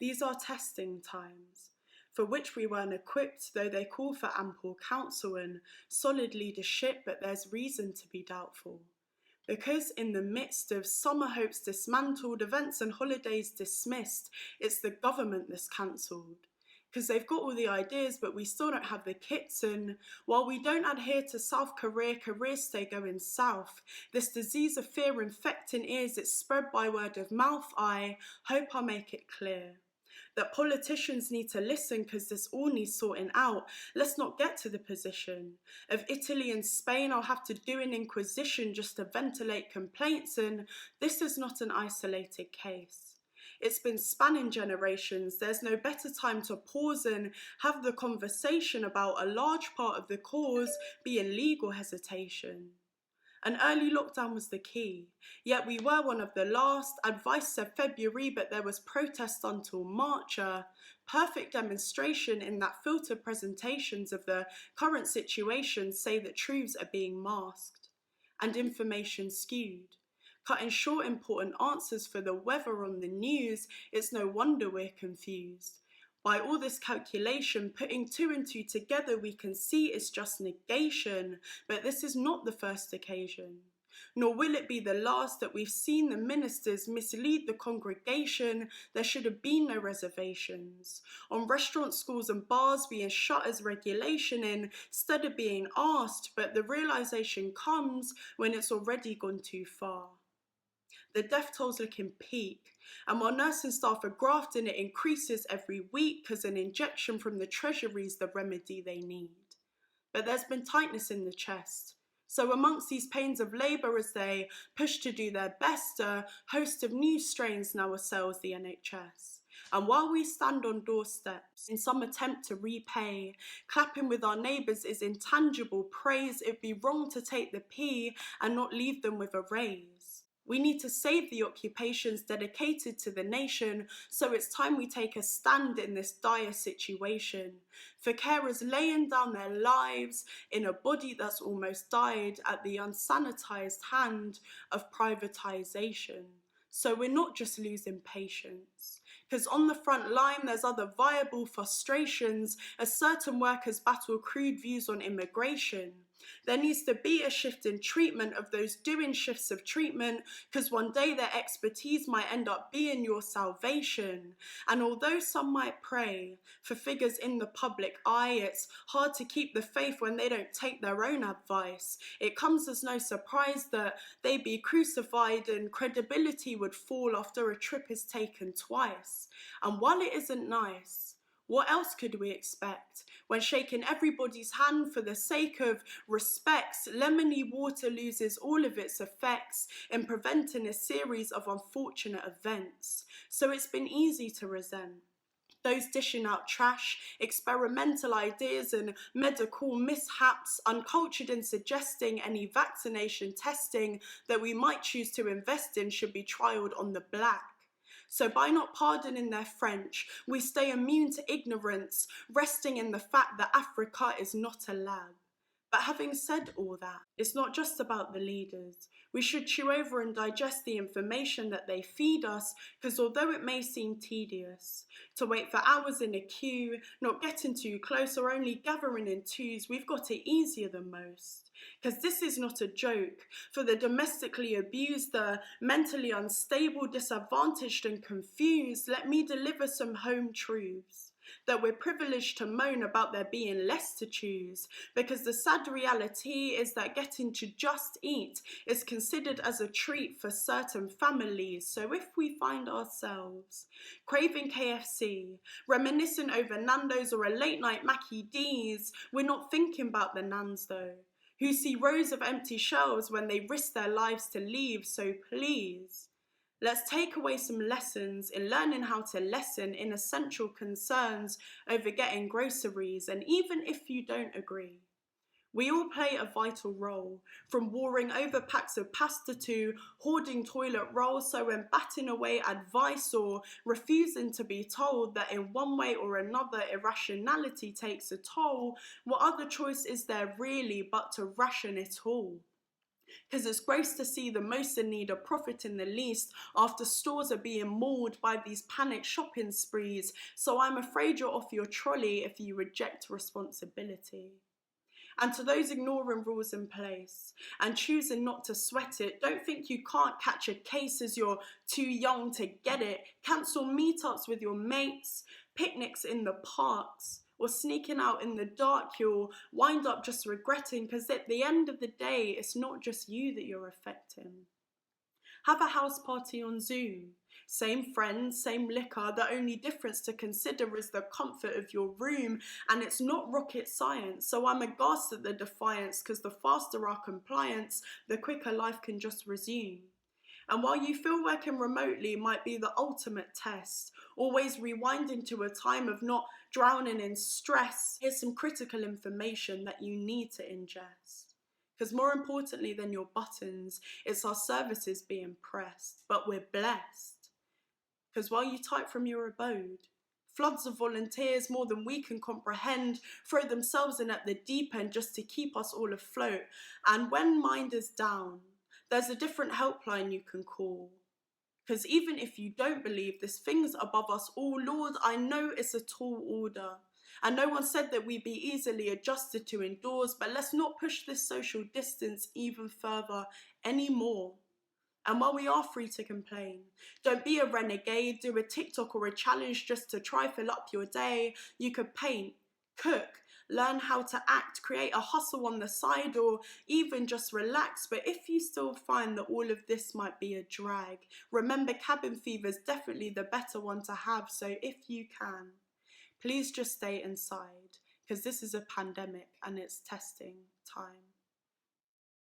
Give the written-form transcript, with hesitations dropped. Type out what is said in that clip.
These are testing times, for which we weren't equipped, though they call for ample counsel and solid leadership, but there's reason to be doubtful. Because in the midst of summer hopes dismantled, events and holidays dismissed, it's the government that's cancelled. Because they've got all the ideas, but we still don't have the kits, and while we don't adhere to South Korea, careers stay going south. This disease of fear infecting ears, it's spread by word of mouth. I hope I make it clear that politicians need to listen, because this all needs sorting out. Let's not get to the position of Italy and Spain. I'll have to do an inquisition just to ventilate complaints, and this is not an isolated case. It's been spanning generations. There's no better time to pause and have the conversation about a large part of the cause being legal hesitation. An early lockdown was the key, yet we were one of the last. Advice said February, but there was protest until March, a perfect demonstration in that filtered presentations of the current situation say that truths are being masked and information skewed. Cutting short important answers for the weather on the news, it's no wonder we're confused. By all this calculation, putting two and two together, we can see it's just negation, but this is not the first occasion. Nor will it be the last that we've seen the ministers mislead the congregation. There should have been no reservations on restaurants, schools and bars being shut as regulation instead of being asked, but the realisation comes when it's already gone too far. The death toll's looking peak, and while nursing staff are grafting, it increases every week because an injection from the treasury is the remedy they need. But there's been tightness in the chest. So amongst these pains of labour, as they push to do their best, a host of new strains now assails the NHS. And while we stand on doorsteps in some attempt to repay, clapping with our neighbours is intangible praise. It'd be wrong to take the P and not leave them with a raise. We need to save the occupations dedicated to the nation, so it's time we take a stand in this dire situation. For carers laying down their lives in a body that's almost died at the unsanitised hand of privatisation. So we're not just losing patience, because on the front line there's other viable frustrations as certain workers battle crude views on immigration. There needs to be a shift in treatment of those doing shifts of treatment, because one day their expertise might end up being your salvation. And although some might pray for figures in the public eye, it's hard to keep the faith when they don't take their own advice. It comes as no surprise that they be crucified and credibility would fall after a trip is taken twice. And while it isn't nice, what else could we expect when shaking everybody's hand for the sake of respect? Lemony water loses all of its effects in preventing a series of unfortunate events. So it's been easy to resent those dishing out trash, experimental ideas and medical mishaps, uncultured in suggesting any vaccination testing that we might choose to invest in should be trialled on the black. So by not pardoning their French, we stay immune to ignorance, resting in the fact that Africa is not a lab. But having said all that, it's not just about the leaders. We should chew over and digest the information that they feed us, because although it may seem tedious to wait for hours in a queue, not getting too close or only gathering in twos, we've got it easier than most. Because this is not a joke. For the domestically abused, the mentally unstable, disadvantaged and confused, let me deliver some home truths. That we're privileged to moan about there being less to choose, because the sad reality is that getting to just eat is considered as a treat for certain families. So if we find ourselves craving KFC, reminiscing over Nando's or a late night Mackie D's, we're not thinking about the nans though, who see rows of empty shelves when they risk their lives to leave. So please, let's take away some lessons in learning how to lessen in essential concerns over getting groceries. And even if you don't agree, we all play a vital role, from warring over packs of pasta to hoarding toilet rolls. So when batting away advice or refusing to be told that in one way or another irrationality takes a toll, what other choice is there really but to ration it all? Because it's gross to see the most in need are profiting the least after stores are being mauled by these panic shopping sprees. So I'm afraid you're off your trolley if you reject responsibility. And to those ignoring rules in place and choosing not to sweat it, don't think you can't catch a case as you're too young to get it. Cancel meetups with your mates, picnics in the parks, or sneaking out in the dark. You'll wind up just regretting, because at the end of the day, it's not just you that you're affecting. Have a house party on Zoom. Same friends, same liquor. The only difference to consider is the comfort of your room, and it's not rocket science. So I'm aghast at the defiance, because the faster our compliance, the quicker life can just resume. And while you feel working remotely might be the ultimate test, always rewinding to a time of not drowning in stress, here's some critical information that you need to ingest. Because more importantly than your buttons, it's our services being pressed. But we're blessed. Because while you type from your abode, floods of volunteers, more than we can comprehend, throw themselves in at the deep end just to keep us all afloat. And when mind is down, there's a different helpline you can call. Because even if you don't believe this thing's above us all, Lord, I know it's a tall order. And no one said that we'd be easily adjusted to indoors, but let's not push this social distance even further anymore. And while we are free to complain, don't be a renegade, do a TikTok or a challenge just to try fill up your day. You could paint, cook, learn how to act, create a hustle on the side, or even just relax. But if you still find that all of this might be a drag, remember cabin fever is definitely the better one to have. So if you can, please just stay inside, because this is a pandemic and it's testing time.